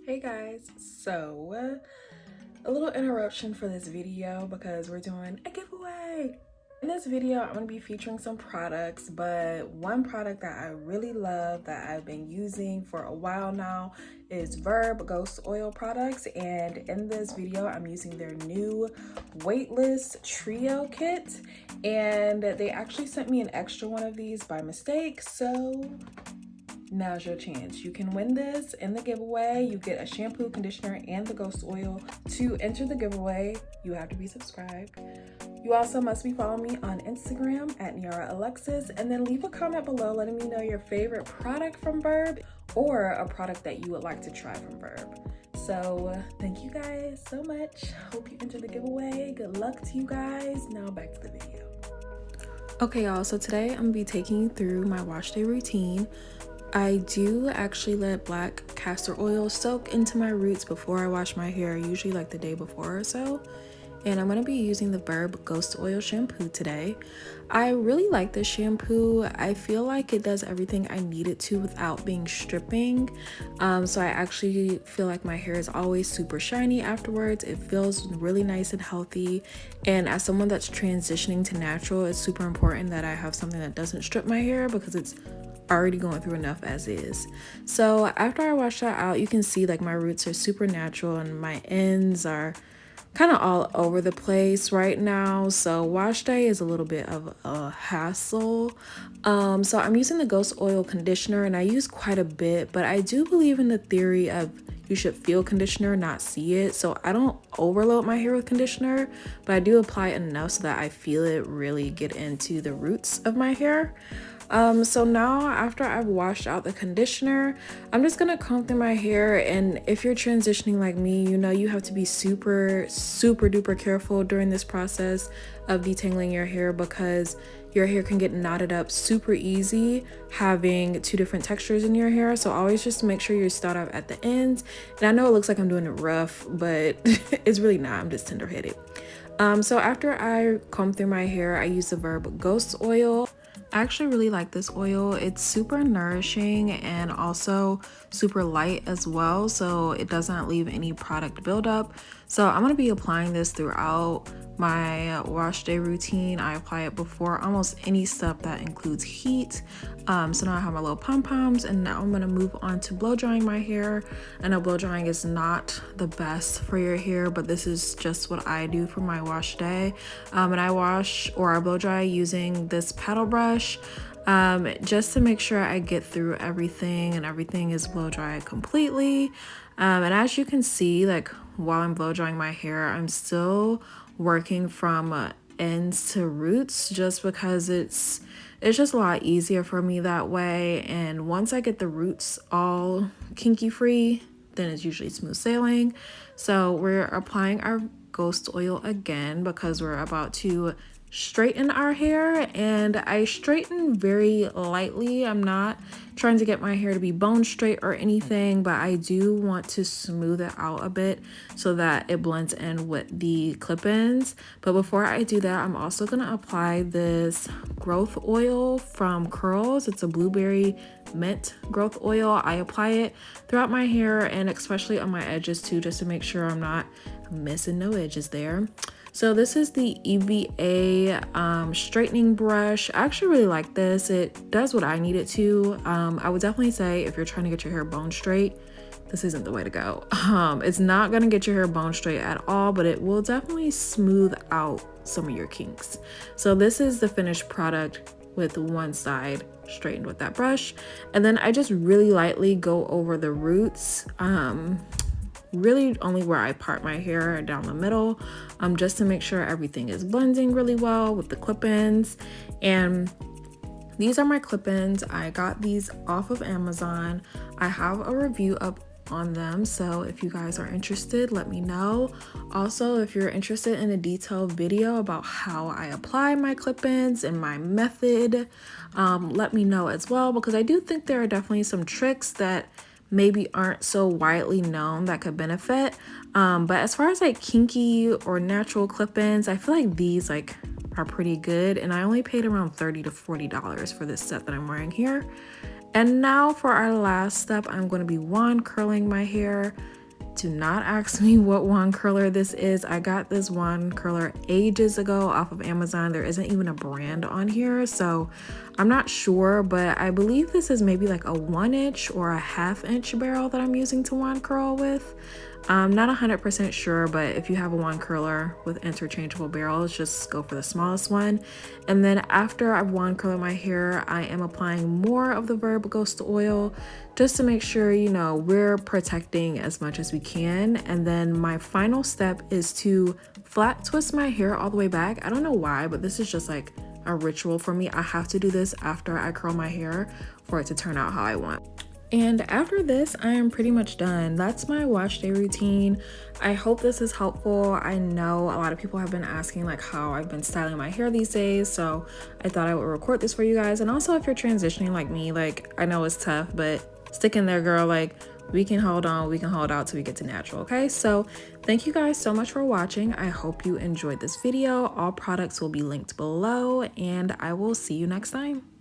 Hey guys, so a little interruption for this video because we're doing a giveaway. In this video, I'm going to be featuring some products, but one product that I really love that I've been using for a while now is Verb Ghost Oil products. And in this video, I'm using their new weightless trio kit. And they actually sent me an extra one of these by mistake, so now's your chance. You can win this in the giveaway. You get a shampoo, conditioner, and the ghost oil. To enter the giveaway, you have to be subscribed. You also must be following me on Instagram at Niara Alexis, and then leave a comment below letting me know your favorite product from Verb or a product that you would like to try from Verb. So thank you guys so much. Hope you enter the giveaway. Good luck to you guys. Now back to the video. Okay, y'all, so today I'm gonna be taking you through my wash day routine. I do actually let black castor oil soak into my roots before I wash my hair, usually like the day before or so. And I'm going to be using the Verb Ghost Oil shampoo today. I really like this shampoo. I feel like it does everything I need it to without being stripping. So I actually feel like my hair is always super shiny afterwards. It feels really nice and healthy. And as someone that's transitioning to natural, it's super important that I have something that doesn't strip my hair because it's already going through enough as is. So after I wash that out, you can see like my roots are super natural and my ends are kind of all over the place right now. So wash day is a little bit of a hassle. So I'm using the ghost oil conditioner and I use quite a bit, but I do believe in the theory of you should feel conditioner, not see it. So I don't overload my hair with conditioner, but I do apply enough so that I feel it really get into the roots of my hair. So now after I've washed out the conditioner, I'm just gonna comb through my hair. And if you're transitioning like me, you know you have to be super duper careful during this process of detangling your hair because your hair can get knotted up super easy having two different textures in your hair. So always just make sure you start off at the ends. And I know it looks like I'm doing it rough, but it's really not. I'm just tender-headed. So after I comb through my hair, I use the Verb Ghost Oil. I actually really like this oil. It's super nourishing and also super light as well, so it doesn't leave any product buildup. So I'm going to be applying this throughout my wash day routine. I apply it before almost any step that includes heat. So now I have my little pom-poms, and now I'm going to move on to blow drying my hair. I know blow drying is not the best for your hair, but this is just what I do for my wash day. And I wash or I blow dry using this paddle brush just to make sure I get through everything and everything is blow dried completely. And as you can see, like while I'm blow drying my hair, I'm still working from ends to roots just because it's just a lot easier for me that way. And once I get the roots all kinky free, then it's usually smooth sailing. So we're applying our ghost oil again because we're about to straighten our hair, and I straighten very lightly. I'm not trying to get my hair to be bone straight or anything, but I do want to smooth it out a bit so that it blends in with the clip-ins. But before I do that, I'm also going to apply this growth oil from Curls. It's a blueberry mint growth oil. I apply it throughout my hair and especially on my edges too, just to make sure I'm not missing no edges there. So this is the Eba Straightening Brush. I actually really like this. It does what I need it to. I would definitely say if you're trying to get your hair bone straight, this isn't the way to go. It's not gonna get your hair bone straight at all, but it will definitely smooth out some of your kinks. So this is the finished product with one side straightened with that brush. And then I just really lightly go over the roots. Really only where I part my hair down the middle, just to make sure everything is blending really well with the clip-ins. And these are my clip-ins. I got these off of Amazon. I have a review up on them, so if you guys are interested, let me know. Also, if you're interested in a detailed video about how I apply my clip-ins and my method, let me know as well, because I do think there are definitely some tricks that maybe aren't so widely known that could benefit. But as far as like kinky or natural clip-ins, I feel like these like are pretty good, and I only paid around $30 to $40 for this set that I'm wearing here. And now for our last step, I'm going to be wand curling my hair. Do not ask me what wand curler this is. I got this wand curler ages ago off of Amazon. There isn't even a brand on here, so I'm not sure, but I believe this is maybe like a 1" or a 1/2" barrel that I'm using to wand curl with. I'm not 100% sure, but if you have a wand curler with interchangeable barrels, just go for the smallest one. And then after I've wand curled my hair, I am applying more of the Verb Ghost Oil just to make sure, you know, we're protecting as much as we can. And then my final step is to flat twist my hair all the way back. I don't know why, but this is just like a ritual for me. I have to do this after I curl my hair for it to turn out how I want. And after this, I am pretty much done. That's my wash day routine. I hope this is helpful. I know a lot of people have been asking like how I've been styling my hair these days, so I thought I would record this for you guys. And also, if you're transitioning like me, like I know it's tough, but stick in there, girl. Like we can hold on, we can hold out till we get to natural, okay? So thank you guys so much for watching. I hope you enjoyed this video. All products will be linked below, and I will see you next time.